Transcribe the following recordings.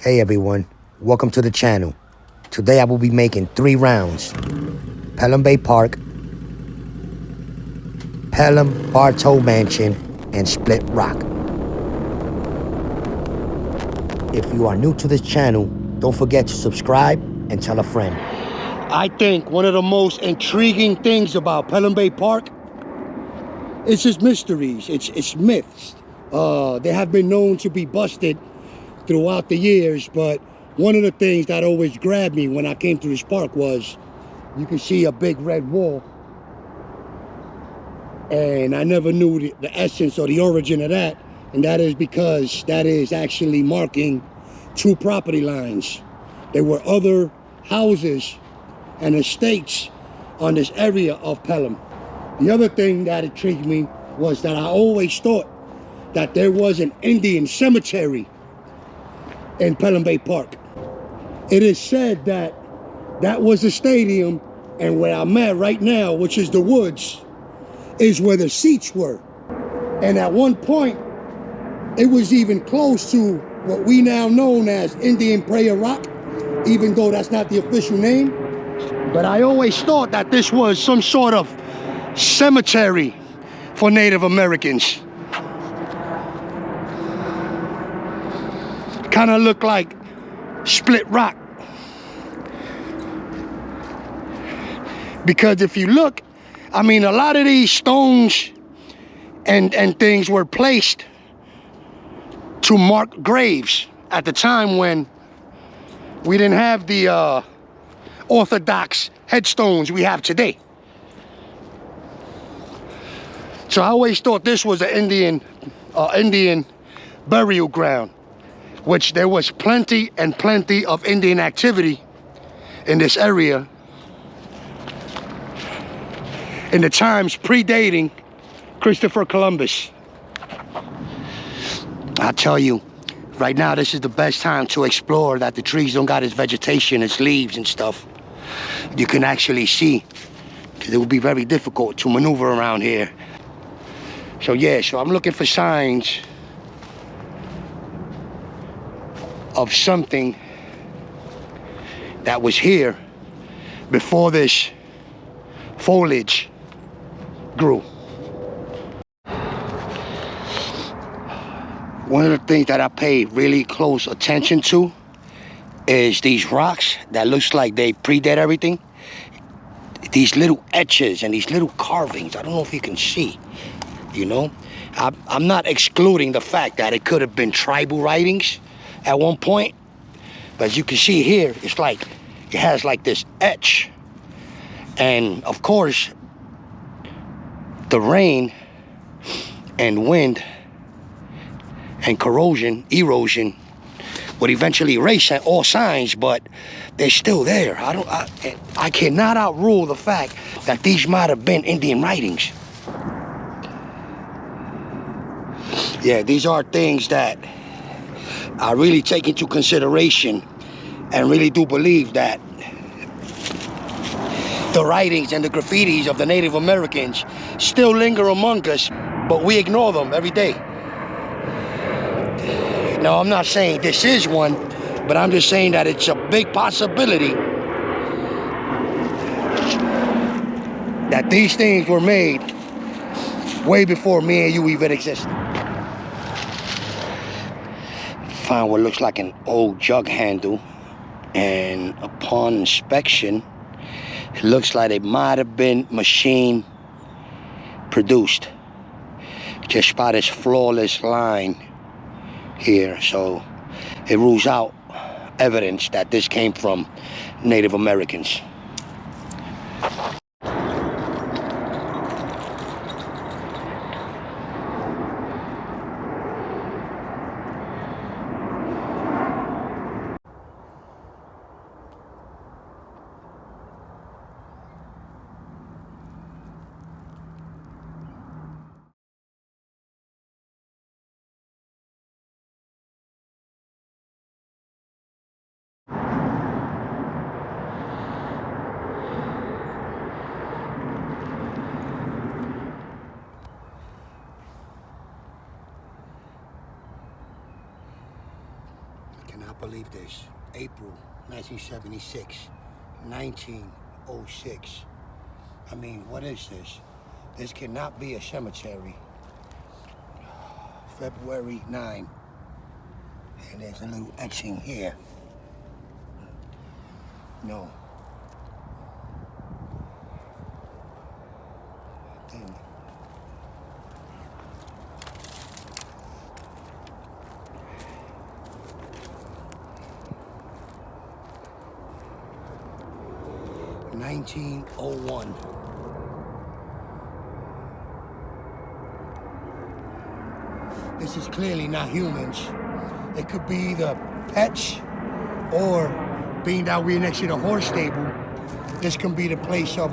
Hey everyone, welcome to the channel. Today I will be making 3 rounds. Pelham Bay Park, Pelham Bartow Mansion, and Split Rock. If you are new to this channel, don't forget to subscribe and tell a friend. I think one of the most intriguing things about Pelham Bay Park is its mysteries, its myths. They have been known to be busted throughout the years, but one of the things that always grabbed me when I came to this park was you can see a big red wall, and I never knew the essence or the origin of that, and that is because that is actually marking 2 property lines. There were other houses and estates on this area of Pelham. The other thing that intrigued me was that I always thought that there was an Indian cemetery in Pelham Bay Park. It is said that that was the stadium, and where I'm at right now, which is the woods, is where the seats were. And at one point, it was even close to what we now know as Indian Prayer Rock, even though that's not the official name. But I always thought that this was some sort of cemetery for Native Americans. Kind of looked like Split Rock. Because if you look, I mean, a lot of these stones and things were placed to mark graves at the time when we didn't have the orthodox headstones we have today. So I always thought this was an Indian burial ground, which there was plenty of Indian activity in this area in the times predating Christopher Columbus. I tell you, right now this is the best time to explore, that the trees don't got its vegetation, its leaves and stuff. You can actually see, because it will be very difficult to maneuver around here. So yeah, so I'm looking for signs of something that was here before this foliage grew. One of the things that I pay really close attention to is these rocks that looks like they predate everything. These little etches and these little carvings. I don't know if you can see, you know. I'm not excluding the fact that it could have been tribal writings at one point, but as you can see here, it's like it has like this etch. And of course, the rain and wind and erosion would eventually erase all signs, but they're still there. I cannot outrule the fact that these might have been Indian writings. Yeah, these are things that I really take into consideration, and really do believe that the writings and the graffitis of the Native Americans still linger among us, but we ignore them every day. Now, I'm not saying this is one, but I'm just saying that it's a big possibility that these things were made way before me and you even existed. Find what looks like an old jug handle, and upon inspection, it looks like it might have been machine produced, just by this flawless line here. So it rules out evidence that this came from Native Americans. believe this. April 1976, 1906. I mean, what is this? This cannot be a cemetery. February 9. And there's a little etching here. No. Damn. $1901. This is clearly not humans. It could be either pets or, being that we're next to the horse stable, this can be the place of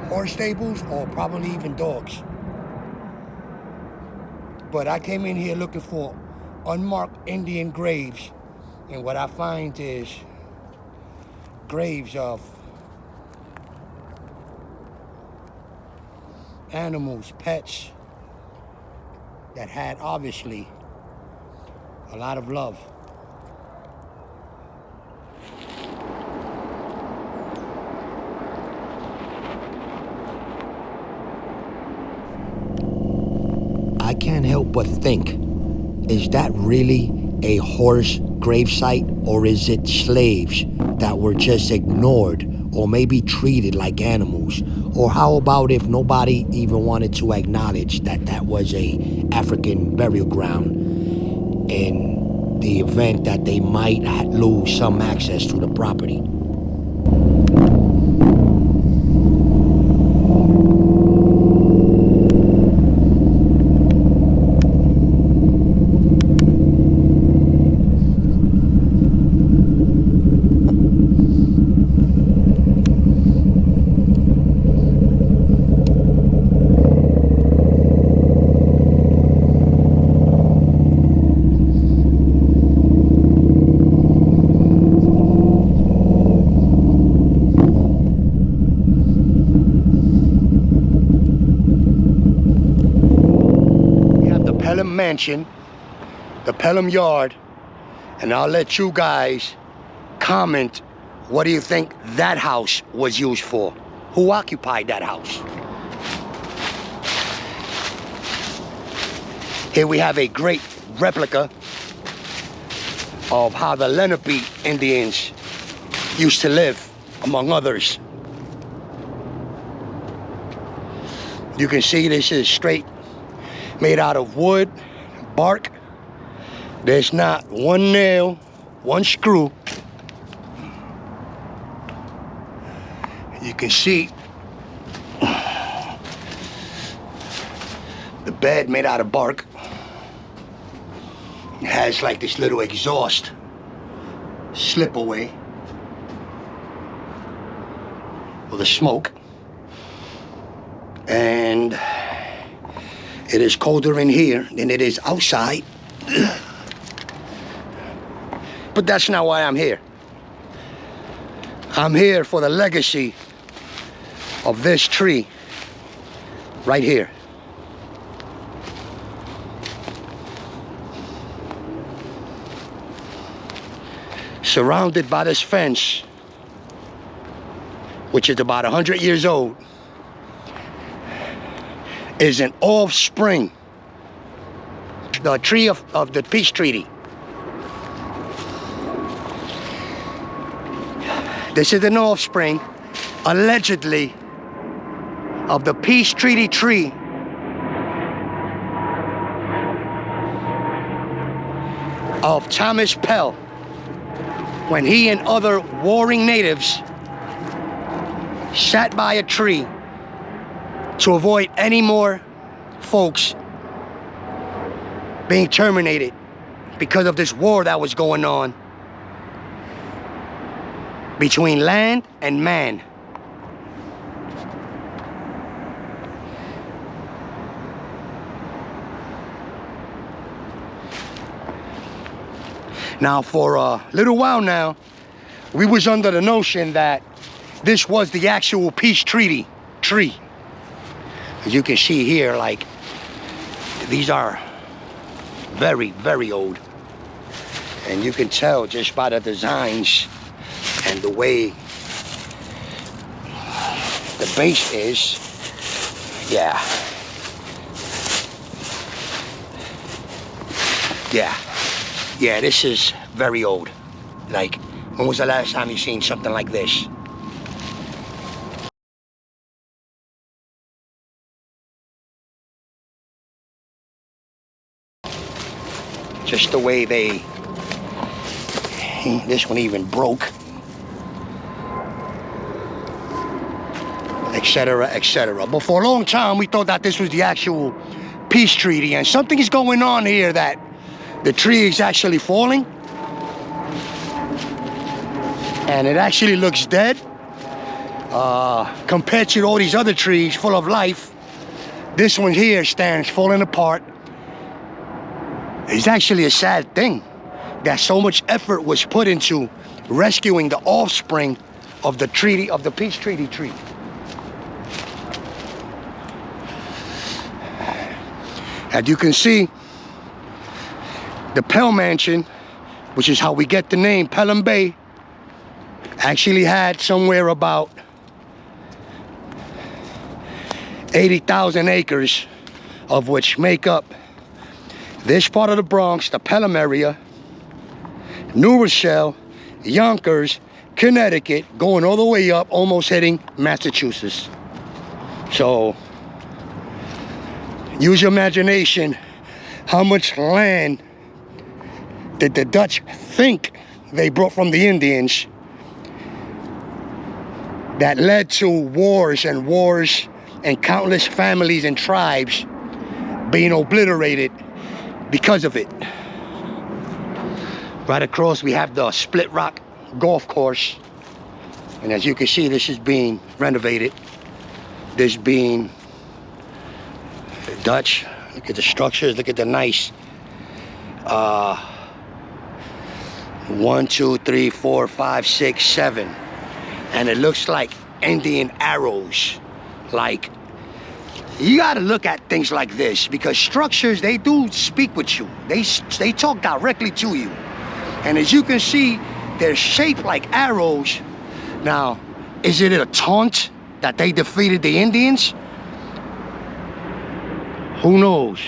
horse stables or probably even dogs. But I came in here looking for unmarked Indian graves, and what I find is graves of animals, pets, that had obviously a lot of love. I can't help but think, is that really a horse gravesite, or is it slaves that were just ignored or maybe treated like animals? Or how about if nobody even wanted to acknowledge that that was a African burial ground in the event that they might lose some access to the property? Pelham Mansion, the Pelham Yard, and I'll let you guys comment, what do you think that house was used for? Who occupied that house? Here we have a great replica of how the Lenape Indians used to live, among others. You can see this is straight made out of wood, bark. There's not one nail, one screw. You can see the bed made out of bark. It has like this little exhaust slip away for the smoke. And it is colder in here than it is outside. But that's not why I'm here. I'm here for the legacy of this tree right here. Surrounded by this fence, which is about 100 years old, is an offspring, the tree of the peace treaty. This is an offspring, allegedly, of the peace treaty tree of Thomas Pell, when he and other warring natives sat by a tree to avoid any more folks being terminated because of this war that was going on between land and man. Now, for a little while now, we was under the notion that this was the actual peace treaty tree. As you can see here, like, these are very, very old. And you can tell just by the designs and the way the base is. Yeah. Yeah, this is very old. Like, when was the last time you seen something like this? Just the way they, this one even broke, etc., etc. But for a long time, we thought that this was the actual peace treaty, and something is going on here, that the tree is actually falling, and it actually looks dead compared to all these other trees full of life. This one here stands falling apart. It's actually a sad thing that so much effort was put into rescuing the offspring of the treaty, of the peace treaty tree. As you can see, the Pelham mansion, which is how we get the name Pelham Bay, actually had somewhere about 80,000 acres, of which make up this part of the Bronx, the Pelham area, New Rochelle, Yonkers, Connecticut, going all the way up, almost hitting Massachusetts. So, use your imagination. How much land did the Dutch think they brought from the Indians that led to wars and countless families and tribes being obliterated because of it? Right across we have the Split Rock golf course, and as you can see, this is being renovated. This being Dutch. Look at the structures, look at the nice 1, 2, 3, 4, 5, 6, 7, and it looks like Indian arrows. Like, you got to look at things like this, because structures, they do speak with you. They talk directly to you. And as you can see, they're shaped like arrows. Now, is it a taunt that they defeated the Indians? Who knows?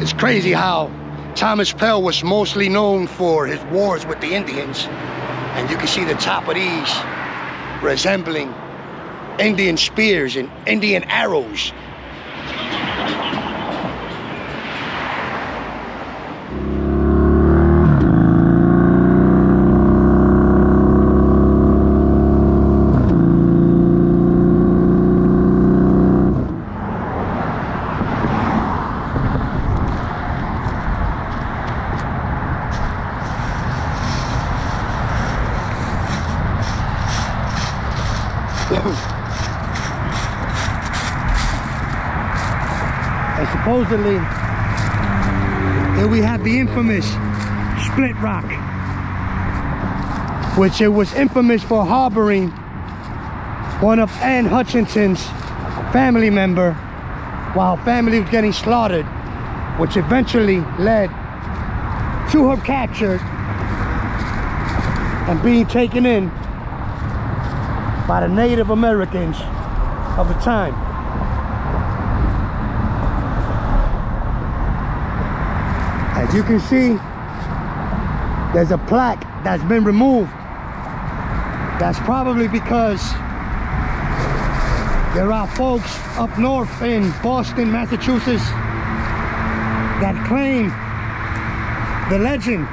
It's crazy how Thomas Pell was mostly known for his wars with the Indians. And you can see the top of these resembling Indian spears and Indian arrows. And supposedly, here we have the infamous Split Rock, which it was infamous for harboring one of Anne Hutchinson's family member while family was getting slaughtered, which eventually led to her capture and being taken in by the Native Americans of the time. As you can see, there's a plaque that's been removed. That's probably because there are folks up north in Boston, Massachusetts, that claim the legend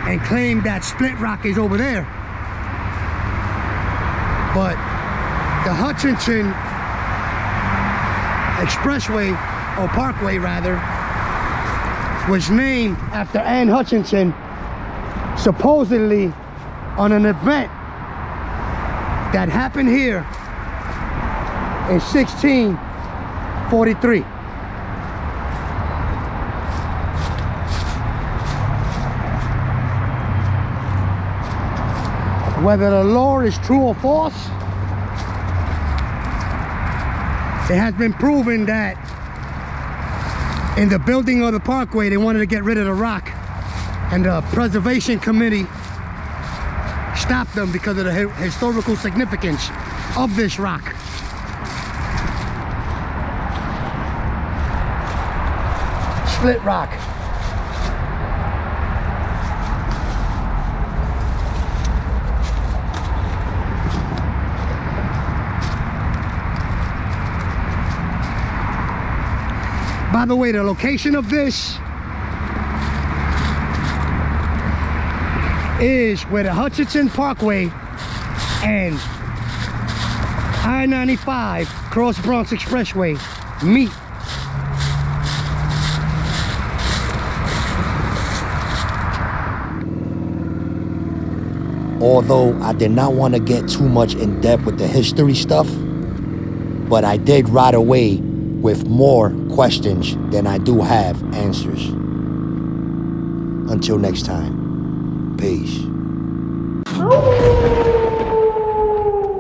and claim that Split Rock is over there. But the Hutchinson Expressway, or Parkway rather, was named after Anne Hutchinson, supposedly on an event that happened here in 1643. Whether the lore is true or false, it has been proven that In the building of the parkway, they wanted to get rid of the rock, and the preservation committee stopped them because of the historical significance of this rock. Split rock. By the way, the location of this is where the Hutchinson Parkway and I-95 Cross Bronx Expressway meet. Although I did not want to get too much in depth with the history stuff, but I did ride away with more questions than I do have answers. Until next time, peace.